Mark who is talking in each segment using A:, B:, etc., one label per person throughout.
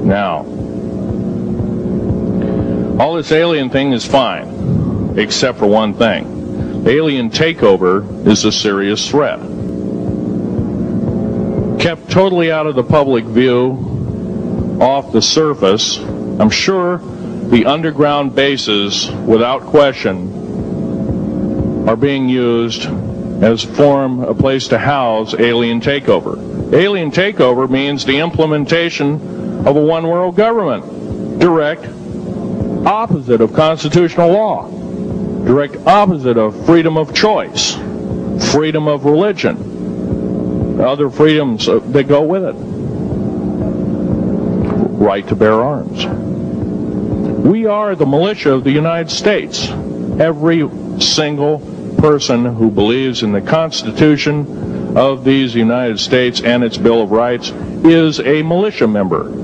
A: Now, all this alien thing is fine, except for one thing. Alien takeover is a serious threat. Kept totally out of the public view, off the surface, I'm sure the underground bases, without question, are being used as a place to house alien takeover. Alien takeover means the implementation of a one-world government. Direct opposite of constitutional law. Direct opposite of freedom of choice, freedom of religion, other freedoms that go with it. Right to bear arms. We are the militia of the United States. Every single person who believes in the Constitution of these United States and its Bill of Rights is a militia member.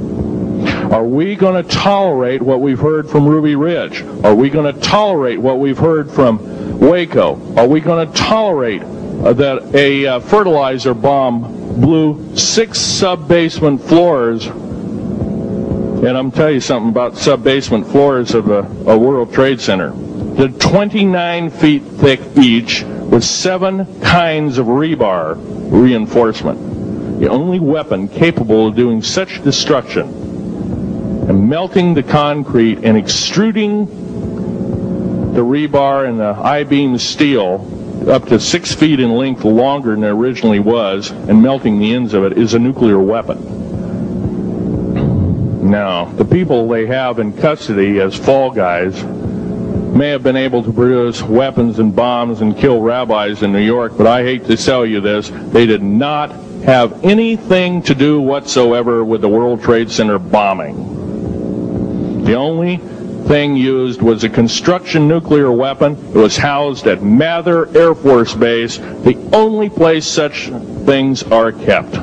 A: Are we going to tolerate what we've heard from Ruby Ridge? Are we going to tolerate what we've heard from Waco? Are we going to tolerate that a fertilizer bomb blew 6 sub-basement floors? And I'm telling you something about sub-basement floors of a World Trade Center. They're 29 feet thick each with 7 kinds of rebar reinforcement. The only weapon capable of doing such destruction and melting the concrete and extruding the rebar and the I-beam steel up to 6 feet in length longer than it originally was and melting the ends of it is a nuclear weapon. Now, the people they have in custody as fall guys may have been able to produce weapons and bombs and kill rabbis in New York, but I hate to tell you this, they did not have anything to do whatsoever with the World Trade Center bombing. The only thing used was a construction nuclear weapon. It was housed at Mather Air Force Base, the only place such things are kept.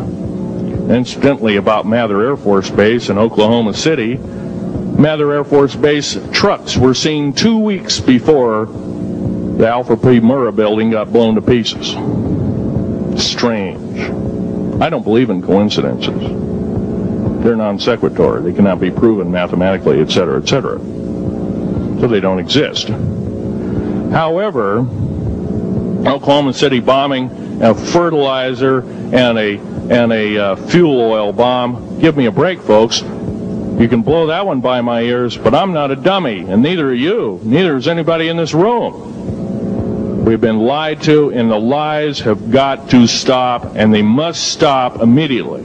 A: Incidentally, about Mather Air Force Base in Oklahoma City, Mather Air Force Base trucks were seen 2 weeks before the Alpha P. Murrah building got blown to pieces. Strange. I don't believe in coincidences. They're non sequitur. They cannot be proven mathematically, etc., etc. So they don't exist. However, Oklahoma City bombing, a fertilizer, and a fuel oil bomb. Give me a break, folks. You can blow that one by my ears, but I'm not a dummy, and neither are you. Neither is anybody in this room. We've been lied to, and the lies have got to stop, and they must stop immediately.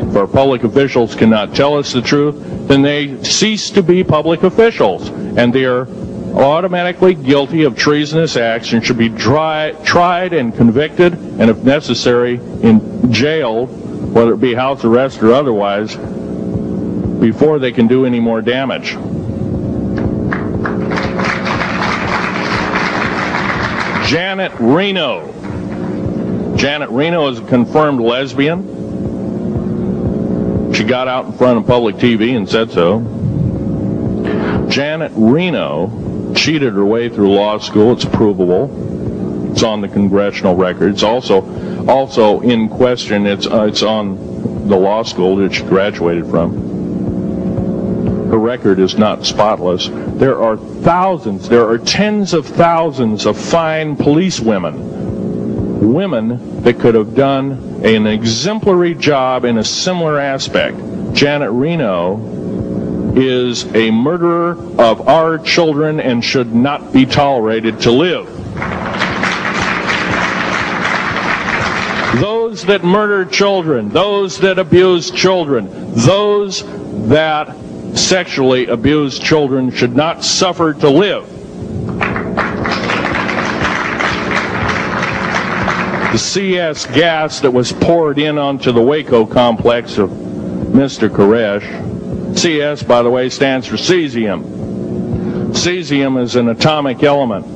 A: If our public officials cannot tell us the truth, then they cease to be public officials, and they are automatically guilty of treasonous acts and should be tried and convicted, and if necessary, in jail, whether it be house arrest or otherwise, before they can do any more damage. Janet Reno. Janet Reno is a confirmed lesbian. She got out in front of public TV and said so. Janet Reno cheated her way through law school. It's provable. It's on the congressional record. It's also in question. It's on the law school that she graduated from. Her record is not spotless. There are thousands, there are tens of thousands of fine police women that could have done an exemplary job in a similar aspect. Janet Reno is a murderer of our children and should not be tolerated to live. Those that murder children, those that abuse children, those that sexually abused children should not suffer to live. The CS gas that was poured in onto the Waco complex of Mr. Koresh, CS, by the way, stands for cesium. Cesium is an atomic element.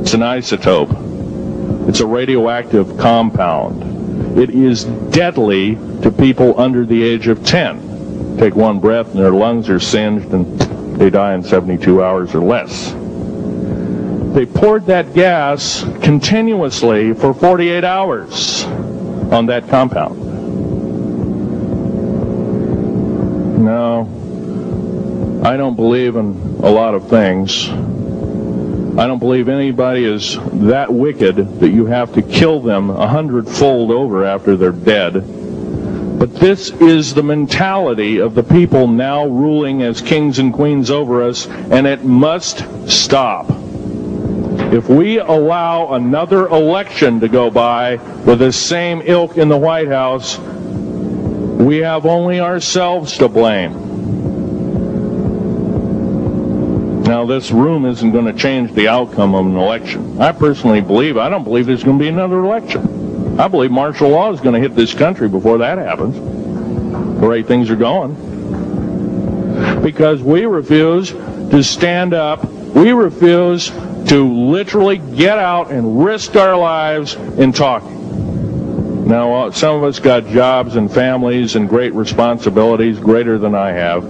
A: It's an isotope. It's a radioactive compound. It is deadly to people under the age of 10. Take one breath and their lungs are singed and they die in 72 hours or less. They poured that gas continuously for 48 hours on that compound. No, I don't believe in a lot of things. I don't believe anybody is that wicked that you have to kill them 100-fold over after they're dead. But this is the mentality of the people now ruling as kings and queens over us, and it must stop. If we allow another election to go by with the same ilk in the White House, we have only ourselves to blame. Now, this room isn't going to change the outcome of an election. I personally believe, I don't believe there's going to be another election. I believe martial law is going to hit this country before that happens, the way things are going. Because we refuse to stand up, we refuse to literally get out and risk our lives in talking. Now, some of us got jobs and families and great responsibilities, greater than I have.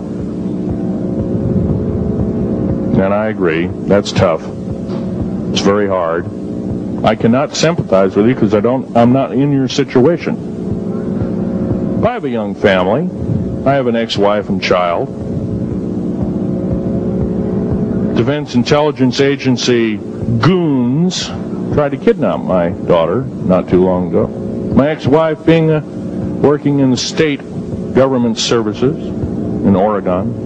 A: And I agree, that's tough. It's very hard. I cannot sympathize with you because I'm not in your situation. I have a young family. I have an ex-wife and child. Defense Intelligence Agency goons tried to kidnap my daughter not too long ago. My ex-wife working in the state government services in Oregon,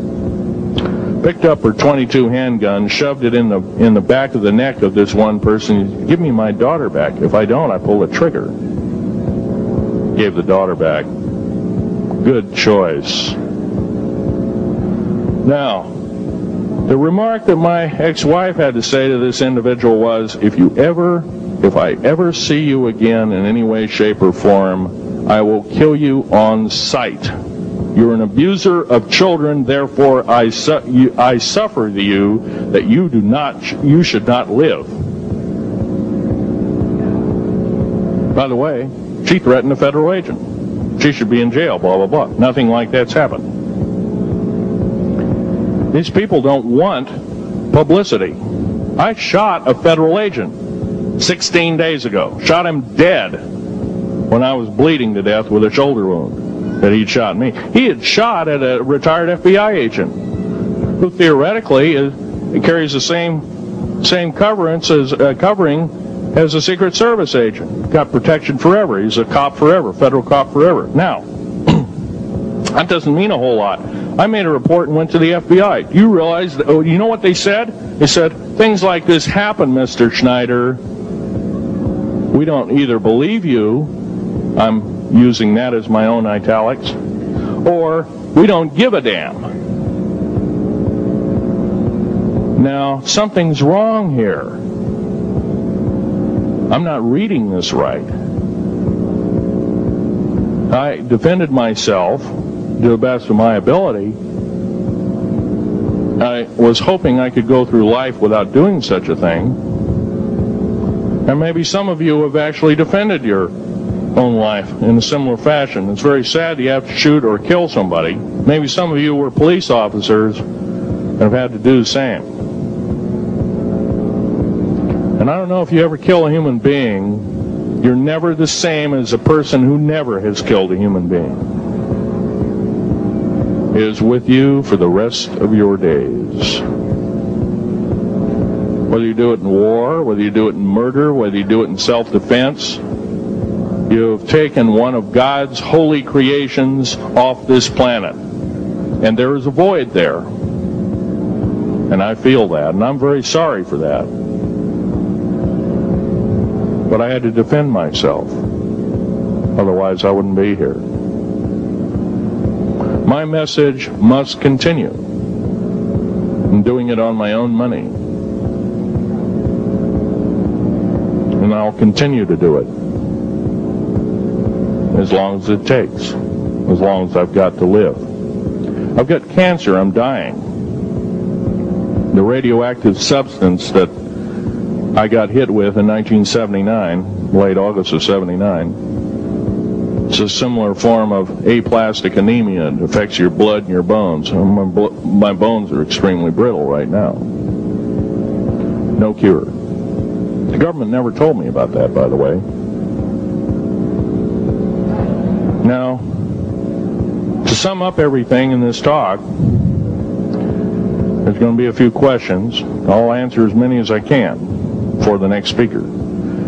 A: picked up her .22 handgun, shoved it in the back of the neck of this one person. Give me my daughter back. If I don't, I pull the trigger. Gave the daughter back. Good choice. Now, the remark that my ex-wife had to say to this individual was, if I ever see you again in any way, shape, or form, I will kill you on sight. You're an abuser of children, therefore I suffer to you that you should not live. By the way, she threatened a federal agent. She should be in jail, blah, blah, blah. Nothing like that's happened. These people don't want publicity. I shot a federal agent 16 days ago. Shot him dead when I was bleeding to death with a shoulder wound that he'd shot me. He had shot at a retired FBI agent who theoretically carries the same covering as a Secret Service agent. Got protection forever. He's a cop forever, federal cop forever. Now, that doesn't mean a whole lot. I made a report and went to the FBI. You realize, you know what they said? They said, things like this happen, Mr. Schneider. We don't either believe you, I'm using that as my own italics, or we don't give a damn. Now, something's wrong here. I'm not reading this right. I defended myself to the best of my ability. I was hoping I could go through life without doing such a thing. And maybe some of you have actually defended your own life in a similar fashion. It's very sad you have to shoot or kill somebody. Maybe some of you were police officers and have had to do the same. And I don't know if you ever kill a human being, you're never the same as a person who never has killed a human being. It is with you for the rest of your days. Whether you do it in war, whether you do it in murder, whether you do it in self-defense, you have taken one of God's holy creations off this planet. And there is a void there. And I feel that, and I'm very sorry for that. But I had to defend myself. Otherwise, I wouldn't be here. My message must continue. I'm doing it on my own money. And I'll continue to do it. As long as it takes. As long as I've got to live. I've got cancer. I'm dying. The radioactive substance that I got hit with in 1979, late August of 79, it's a similar form of aplastic anemia. It affects your blood and your bones. My bones are extremely brittle right now. No cure. The government never told me about that, by the way. Now, to sum up everything in this talk, there's going to be a few questions. I'll answer as many as I can for the next speaker.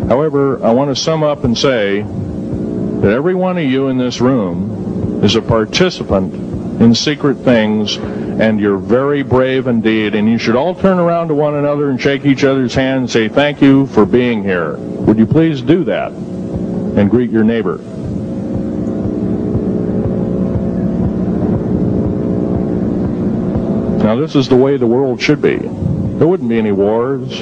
A: However, I want to sum up and say that every one of you in this room is a participant in secret things, and you're very brave indeed, and you should all turn around to one another and shake each other's hand and say thank you for being here. Would you please do that and greet your neighbor? Now, this is the way the world should be. There wouldn't be any wars.